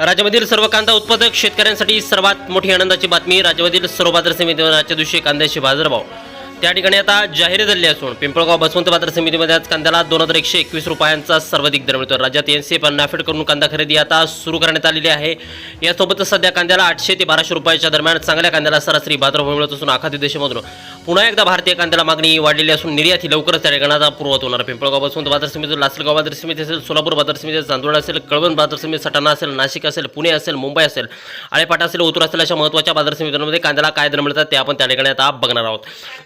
राज्यामधील सर्व कांदा उत्पादक शेतकऱ्यांसाठी सर्वात मोठी आनंदाची बातमी. राज्यामधील सर्व बाजार समितीवर आजच्या दिवशी कांद्याचे बाजारभाव त्या ठिकाणी आता जाहीर झाले असून पिंपळगाव बसवंत बाजार समितीमध्ये आज कांद्याला 2121 रुपयांचा सर्वाधिक दर मिळतो. राज्यात एनसीएफ नाफेड करून कांदा खरेदी आता सुरू करण्यात आलेली आहे. यासोबतच सध्या कांद्याला 800 ते 1200 रुपयाच्या दरम्यान चांगल्या कांद्याला सरासरी बाजारभाव मिळत असून आखाती देशामधून पुन्हा एकदा भारतीय कांद्याला मागणी वाढलेली असून निर्यात ही लवकरच त्या ठिकाणाचा पूर्वत होणार. पिंपळगाव बसवंत बाजार समिती, लासलगाव बाजार समिती असेल, सोलापूर बाजार समिती, चांदवड असेल, कळवण बाजार समिती, सटाणा असेल, नाशिक असेल, पुणे असेल, मुंबई असेल, आळेपाटा असेल, ओतूर असेल, अशा महत्त्वाच्या बाजार समितींमध्ये कांद्याला काय दर मिळतात ते आपण त्या ठिकाणी आता बघणार आहोत.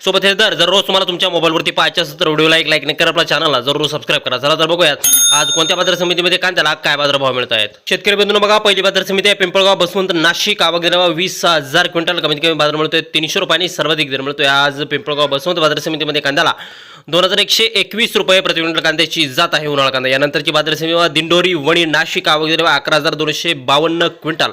सोबत हे दर जर रोज तुम्हाला तुमच्या मोबाईलवरती पाहायचे असेल तर व्हिडिओला एक लाईक नाही करा, आपल्या चॅनलला जरूर सबस्क्राईब करा. चला तर बघूयात आज कोणत्या बाजार समितीमध्ये कांद्याला काय बाजारभाव मिळत आहेत. शेतकरी बंधूंनो बघा, पहिली बाजार समिती आहे पिंपळगाव बसवंत नाशिक. आवक दिनावा 20,000 क्विंटल, कमीत कमी बाजार मिळतोय 300 रुपयांनी, सर्वाधिक दर मिळतोय आज पिंपळगाव बसवंत बाजार समितीमध्ये कांद्याला 2121 रुपये प्रति क्विंटल कांद्याची जात आहे उन्हाळा कांदा. यानंतरची बाजार समिती दिंडोरी वणी नाशिक. आवक दिनावा 11,252 क्विंटल,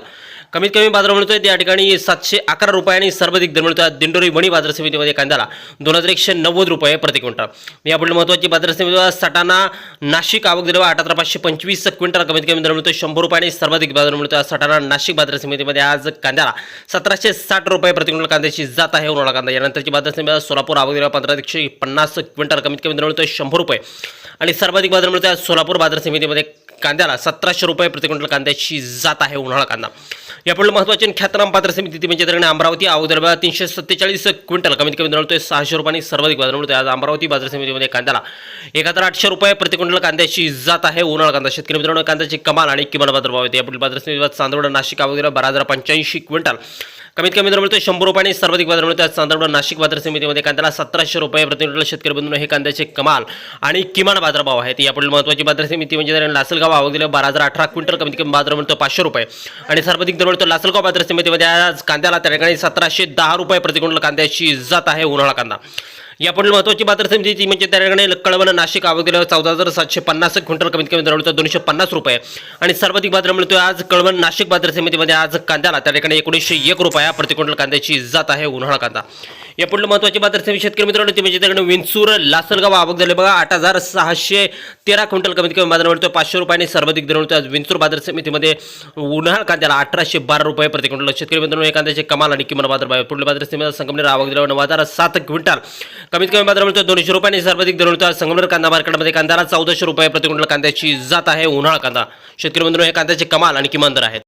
कमीत कमी बाजार मिळतोय त्या ठिकाणी 711 रुपयांनी, सर्वाधिक दर मिळतोय दिंडोरी वणी बाजार समितीमध्ये कांद्याला 2190 रुपये प्रति क्विंटल. यापुढे महत्त्वाची बाजार समिती सटाणा नाशिक. आवक दिनावा 18,525 क्विंटल, कमीत कमी दर मिळतोय 100 रुपयांनी, सर्वाधिक बाजार मिळतोय सटाणा नाशिक बाजार समितीमध्ये आज कांद्याला 1760 रुपये प्रति क्विंटल कांद्याची जात आहे उन्हाळा कांदा. यानंतरची बाजार समिती सोलापूर. आवक दिनावा 15,150 क्विंटल, कमीत कमी दर मिळतोय 100 रुपये आणि सर्वाधिक बाजार मिळतोय सोलापूर बाजार समितीमध्ये कांद्याला 1700 रुपये प्रति क्विंटल कांद्याची जात आहे उन्हाळा कांदा. यापुढे महत्त्वाची ख्यातनाम बाजार समिती म्हणजे त्याकडे अमरावती. आवक दिनावा 347 क्विंटल, कमीत कमी दर मिळतोय 600 रुपयांनी, सर्वाधिक बाजार मिळतोय आज अमरावती बाजार समितीमध्ये कांद्याला 1800 रुपये प्रति क्विंटल कांद्याची जात आहे उन्हाळा कांदा. शेतकरी मित्रांनो, कांद्याची कमाल आणि किमान बाजारभाव आहेत. यापुढील बाजार समितीमध्ये चांदवड नाशिक. आवक दिनावा 12,085 क्विंटल, कमीत कमी दर मिळतोय 100 रुपयांनी, सर्वाधिक बाजार मिळतोय चांदवड नाशिक बाजार समितीमध्ये कांद्याला 1700 रुपये प्रति क्विंटल. शेतकरी बंधूंनो, हे कांद्याचे कमाल आणि किमान बाजारभाव आहेत. यापुढील महत्त्वाची बाजार समिती म्हणजे लासलगाव. आवक दिनावा 12,018 क्विंटल, कमीत कमी बाजार मिळतो 500 रुपये आणि सर्वाधिक दर मिळतो लासलगाव बाजार समितीमध्ये आज कांद्याला त्या ठिकाणी 1710 रुपये प्रति क्विंटल कांद्याची जात आहे उन्हाळा कांदा. यापुढील महत्त्वाची बाजार समिती म्हणजे त्या ठिकाणी कळवण नाशिक. आवक दिनावा 14,750 क्विंटल, कमीत कमी दर मिळतो 250 रुपये आणि सर्वाधिक बाजार मिळतोय आज कळवण नाशिक बाजार समितीमध्ये आज कांद्याला त्या ठिकाणी 1901 रुपया प्रति क्विंटल कांद्याची जात आहे उन्हाळा कांदा. यापुढील महत्त्वाची बाजार समिती शेतकरी मित्रांनो ती म्हणजे त्याकडे विंचूर लासलगाव. आवक झाले बघा 8,613 क्विंटल, कमीत कमी बाजार मिळतोय 500 रुपयांनी, सर्वाधिक दर मिळतोय आज विंचूर बाजार समितीमध्ये उन्हाळा कांद्याला 1812 रुपये प्रति क्विंटल. शेतकरी मित्रांनो, हे कांद्याचे कमाल आणि किमान बाजार. पुढील बाजार समितीमध्ये संगमनेर. आवक दिनावा 9,007 क्विंटल, कमीत कमी बाजार मिळतोय 200 रुपयांनी, सर्वाधिक दर मिळतोय संगमनेर कांदा मार्केटमध्ये कांद्याला 1400 रुपये प्रति क्विंटल कांद्याची जात आहे उन्हाळा कांदा. शेतकरी मित्रांनो, हे कांद्याचे कमाल आणि किमान दर आहेत.